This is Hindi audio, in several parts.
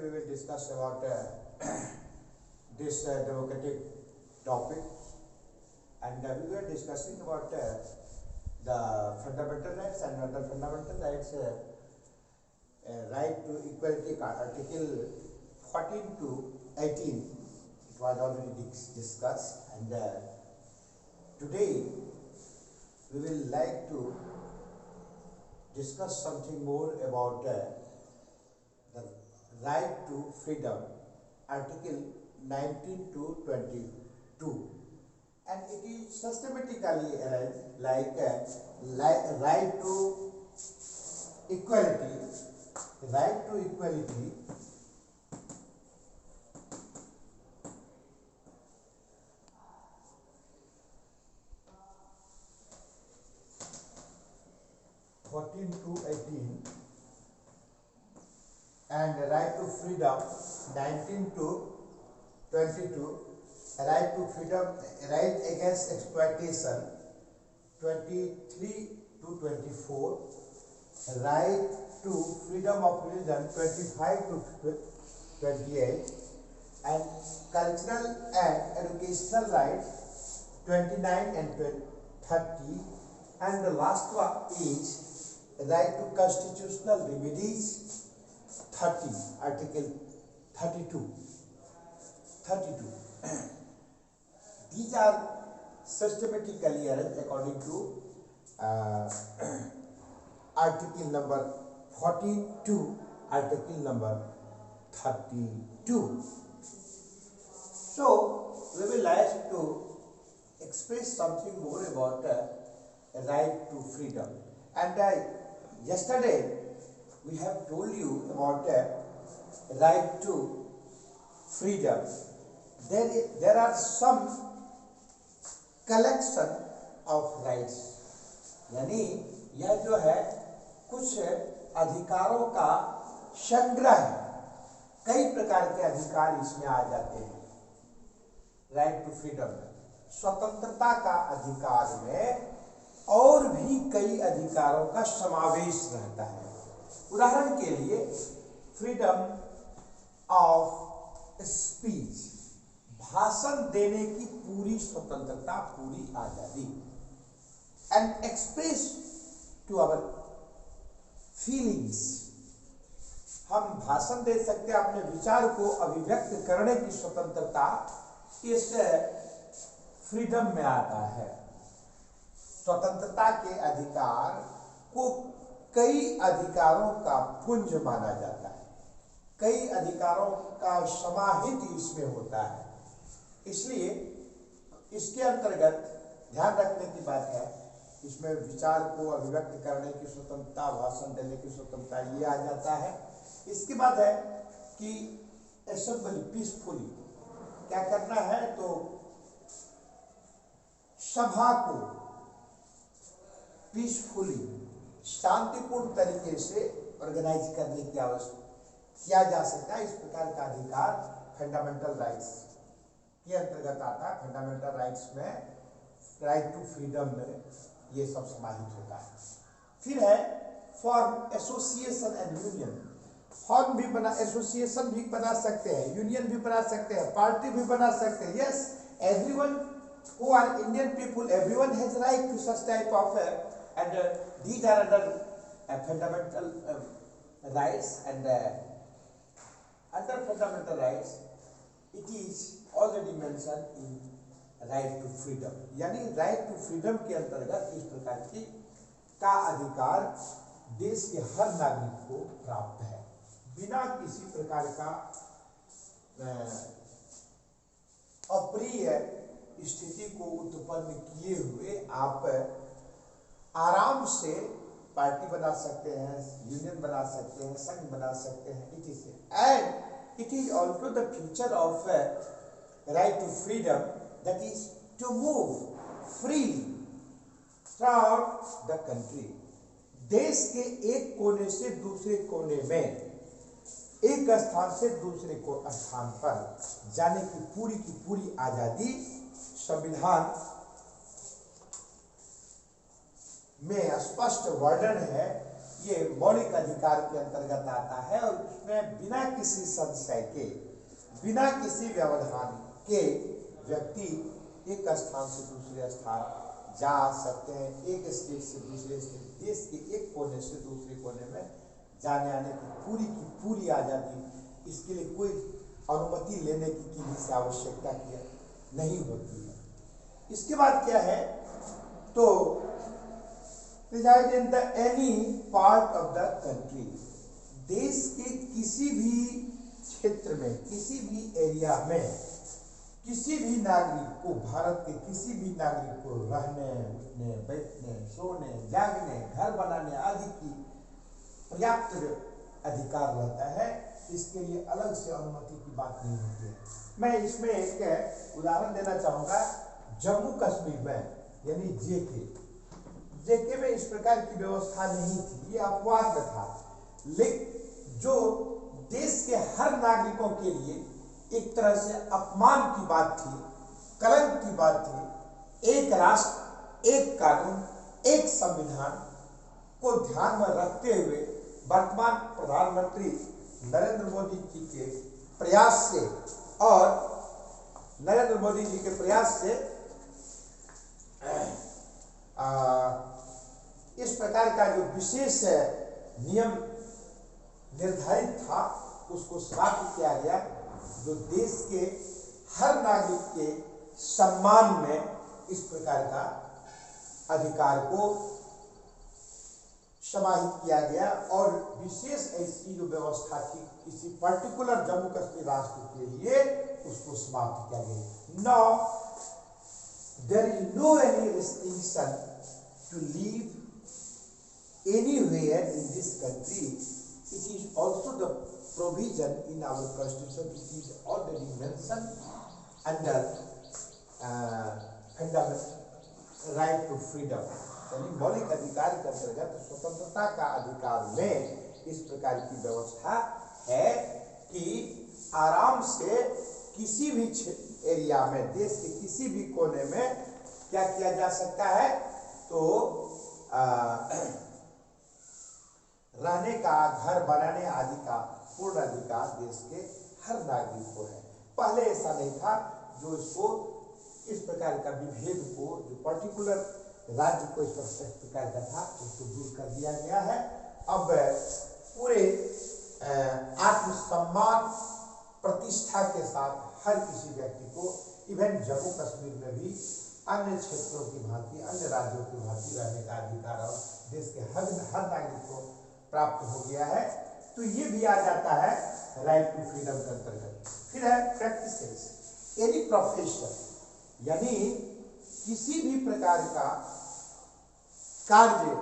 we will discuss about this democratic topic, and we were discussing about the fundamental rights and other fundamental rights, right to equality, article 14 to 18. It was already discussed, and today we will like to discuss something more about the right to freedom, article 19 to 22, and it is systematically arranged like right to equality, right to equality, to 18, and right to freedom 19 to 22, right to freedom, right against exploitation 23 to 24, right to freedom of religion 25 to 28, and cultural and educational rights 29 and 30, and the last one is right to constitutional remedies 30, article 32. These are systematically arranged according to article number 14 to article number 32. So we will like to express something more about right to freedom. And yesterday we have told you about right to freedom. There are some collection of rights, यानी यह जो है कुछ अधिकारों का संग्रह है, कई प्रकार के अधिकार इसमें आ जाते हैं। राइट टू फ्रीडम में स्वतंत्रता का अधिकार में और भी कई अधिकारों का समावेश रहता है। उदाहरण के लिए फ्रीडम ऑफ स्पीच, भाषण देने की पूरी स्वतंत्रता, पूरी आजादी, and express to our feelings, हम भाषण दे सकते हैं, अपने विचार को अभिव्यक्त करने की स्वतंत्रता इस फ्रीडम में आता है। स्वतंत्रता के अधिकार को कई अधिकारों का पुंज माना जाता है, कई अधिकारों का समाहित इसमें होता है। इसलिए इसके अंतर्गत ध्यान रखने की बात है, इसमें विचार को अभिव्यक्त करने की स्वतंत्रता, भाषण देने की स्वतंत्रता, ये आ जाता है। इसके बाद है कि असेंबली पीसफुली, क्या करना है तो सभा को पीसफुली, शांतिपूर्ण तरीके से ऑर्गेनाइज करने की आवश्यकता किया जा सकता है। इस प्रकार का अधिकार फंडामेंटल राइट्स के अंतर्गत आता है। फंडामेंटल राइट्स में राइट टू फ्रीडम में ये सब समाहित होता है। फिर है form, association and union. Form भी बना, एसोसिएशन भी बना सकते हैं, यूनियन भी बना सकते हैं, पार्टी भी बना सकते हैं। Yes, everyone who are Indian people, everyone has right to such type of and these are other fundamental rights, and under fundamental rights it is already mentioned in right to freedom, यानी right to freedom के अंतर्गत इस प्रकार की का अधिकार देश के हर नागरिक को प्राप्त है, बिना किसी प्रकार का अप्रिय स्थिति को उत्पन्न किए हुए आप आराम से पार्टी बना सकते हैं, यूनियन बना सकते हैं, संघ बना सकते हैं। It is and it is also the feature of right to freedom, that is to move freely throughout the country. देश के एक कोने से दूसरे कोने में, एक स्थान से दूसरे को स्थान पर जाने की पूरी आजादी संविधान में स्पष्ट वर्णन है ये मौलिक अधिकार के अंतर्गत आता है और इसमें बिना किसी संशय के, बिना किसी व्यवधान के व्यक्ति एक स्थान से दूसरे स्थान जा सकते हैं, एक स्टेट से दूसरे स्टेट, देश के एक कोने से दूसरे कोने में जाने आने की पूरी आज़ादी, इसके लिए कोई अनुमति लेने की किसी से आवश्यकता की नहीं होती है। इसके बाद क्या है, तो reside in the any part of the country, देश के किसी भी क्षेत्र में, किसी भी एरिया में किसी भी नागरिक को, भारत के किसी भी नागरिक को रहने, उठने, बैठने, सोने, जागने, घर बनाने आदि की पर्याप्त अधिकार रहता है। इसके लिए अलग से अनुमति की बात नहीं होती है। मैं इसमें एक उदाहरण देना चाहूँगा। जम्मू कश्मीर में यानी जेके में इस प्रकार की व्यवस्था नहीं थी, ये अपवाद में था, लेकिन जो देश के हर नागरिकों के लिए एक तरह से अपमान की बात थी, कलंक की बात थी। एक राष्ट्र, एक कानून, एक संविधान को ध्यान में रखते हुए वर्तमान प्रधानमंत्री नरेंद्र मोदी जी के प्रयास से और नरेंद्र मोदी जी के प्रयास से इस प्रकार का जो विशेष नियम निर्धारित था उसको समाप्त किया गया, जो देश के हर नागरिक के सम्मान में इस प्रकार का अधिकार को समाहित किया गया और विशेष ऐसी जो व्यवस्था थी किसी पर्टिकुलर जम्मू कश्मीर राष्ट्र के लिए उसको समाप्त किया गया। Now there is no any restriction to leave anywhere in this country. It is also the provision in our constitution which is already mentioned under fundamental right to freedom, यानी मौलिक अधिकार के अंतर्गत स्वतंत्रता का अधिकार में इस प्रकार की व्यवस्था है कि आराम से किसी भी एरिया में, देश के किसी भी कोने में क्या किया जा सकता है, तो रहने का, घर बनाने आदि का पूर्ण अधिकार देश के हर नागरिक को है। पहले ऐसा नहीं था, जो इसको इस प्रकार का विभेद को, जो पर्टिकुलर राज्य को इस प्रकार का था, उसको दूर कर दिया गया है। अब पूरे आत्मसम्मान प्रतिष्ठा के साथ हर किसी व्यक्ति को, इवन जम्मू कश्मीर में भी अन्य क्षेत्रों की भांति, अन्य राज्यों की भांति रहने का अधिकार और देश के हर नागरिक को प्राप्त हो गया है। तो ये भी आ जाता है राइट टू फ्रीडम के अंतर्गत। फिर है प्रैक्टिसेस, एनी प्रोफेशन, यानी किसी भी प्रकार का कार्य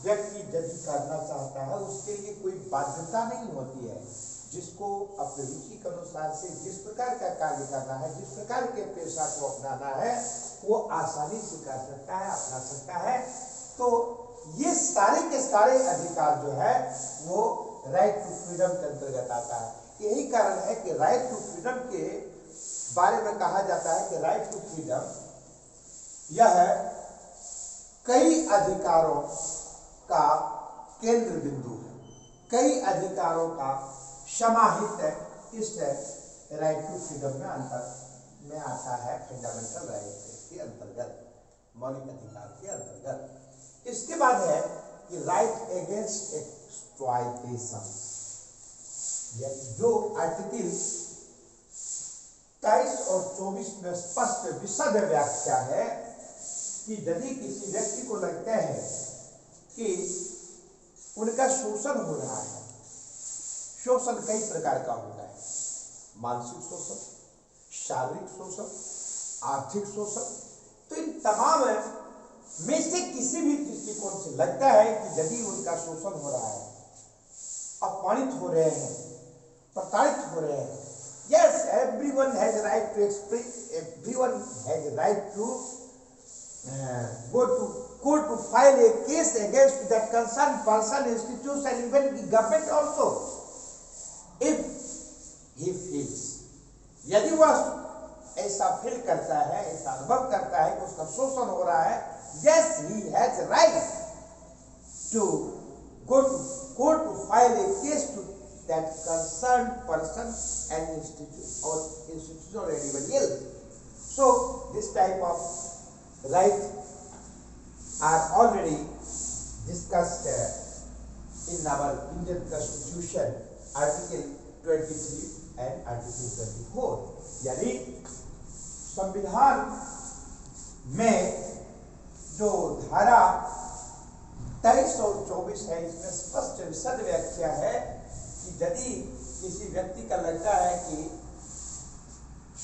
व्यक्ति यदि करना चाहता है उसके लिए कोई बाध्यता नहीं होती है। जिसको अपने रुचि के अनुसार से जिस प्रकार का कार्य करना है, जिस प्रकार के पेशा को अपनाना है, वो आसानी से कर सकता है, अपना सकता है। तो ये सारे के सारे अधिकार जो है वो राइट टू फ्रीडम के अंतर्गत आता है। यही कारण है कि राइट टू फ्रीडम के बारे में कहा जाता है कि राइट टू फ्रीडम यह कई अधिकारों का केंद्र बिंदु है, कई अधिकारों का समाहित इस राइट टू फ्रीडम में में आता है, फंडामेंटल राइट के अंतर्गत, मौलिक अधिकार के अंतर्गत। इसके बाद है कि राइट अगेंस्ट एक्सप्लॉयटेशन, जो आर्टिकल 23 और 24 में स्पष्ट विशद व्याख्या है कि यदि किसी व्यक्ति को लगता है कि उनका शोषण हो रहा है, शोषण कई प्रकार का होता है, मानसिक शोषण, शारीरिक शोषण, आर्थिक शोषण, तो इन तमाम में से किसी भी दृष्टिकोण से लगता है कि यदि उनका शोषण हो रहा है, अपमानित हो रहे हैं, प्रताड़ित हो रहे हैं, yes, everyone has a right to express, everyone has a right to go to court to file a case against that concerned person, institution, even the government also, if he feels, यदि वह ऐसा फील करता है, ऐसा अनुभव करता है कि उसका शोषण हो रहा है, yes, he has right to court to file a case to that concerned person and institution or anybody else. So this type of rights are already discussed in our Indian Constitution, Article 23 and Article 24. यानी संविधान में जो धारा 23 और 24 है, इसमें स्पष्ट विशद व्याख्या है कि यदि किसी व्यक्ति का लगता है कि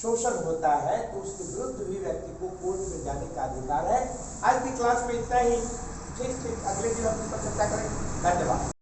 शोषण होता है तो उसके विरुद्ध भी व्यक्ति को कोर्ट में जाने का अधिकार है। आज की क्लास में इतना ही। ठीक, अगले दिन हम इस पर चर्चा करेंगे। धन्यवाद।